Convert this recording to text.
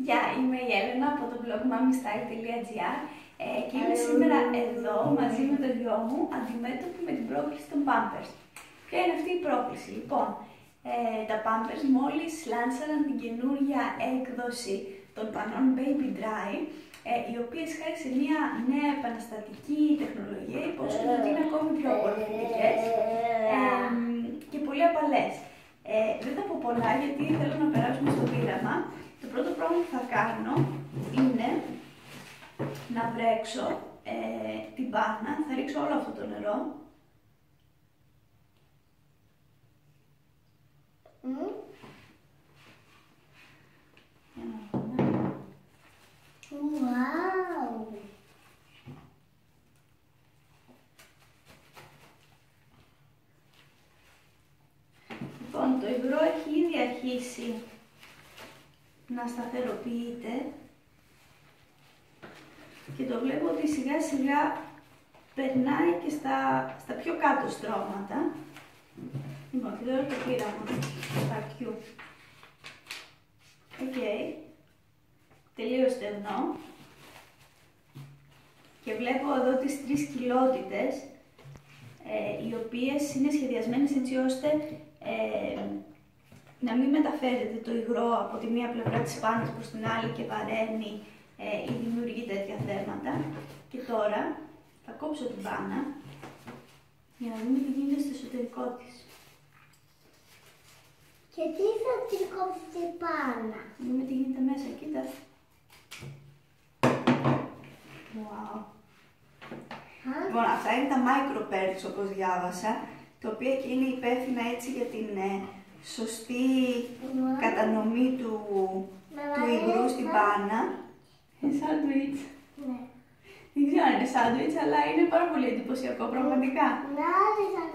Γεια, είμαι η Έλενα από το blog mommystyle.gr και είμαι σήμερα εδώ μαζί με το γιο μου αντιμέτωπη με την πρόκληση των Pampers. Ποια είναι αυτή η πρόκληση? Λοιπόν, τα Pampers μόλις λάνσαραν την καινούργια έκδοση των πανών Baby Dry, οι οποίες χάρη σε μια νέα επαναστατική τεχνολογία υπόσχονται ότι είναι ακόμη πιο απορροφητικές και πολύ απαλές. Δεν θα πω πολλά γιατί θέλω να περάσουμε στο πείραμα. Το πρώτο πράγμα που θα κάνω είναι να βρέξω την μπάνα. Θα ρίξω όλο αυτό το νερό. Wow. Λοιπόν, το υγρό έχει ήδη αρχίσει να σταθεροποιείται και το βλέπω ότι σιγά σιγά περνάει και στα πιο κάτω στρώματα. Λοιπόν, και τώρα το πείραμα του χαρτιού. Τελείως στεγνό. Και βλέπω εδώ τις τρεις κοιλότητες, οι οποίες είναι σχεδιασμένες έτσι ώστε να μην μεταφέρεται το υγρό από τη μία πλευρά της πάνας προς την άλλη και βαραίνει ή δημιουργεί τέτοια θέματα. Και τώρα θα κόψω την πάνα για να δούμε τι γίνεται στο εσωτερικό της. Και τι θα την κόψει την πάνα? Δούμε τι γίνεται μέσα, κοίτα. Wow. Λοιπόν, αυτά είναι τα micro pearls όπως διάβασα, τα οποία και είναι υπεύθυνα έτσι για την σωστή κατανομή του υγρού στην πάνα. Είναι σάντουιτς. Ναι. Δεν ξέρω αν είναι σάντουιτς, αλλά είναι πάρα πολύ εντυπωσιακό πραγματικά. Να, δεν θα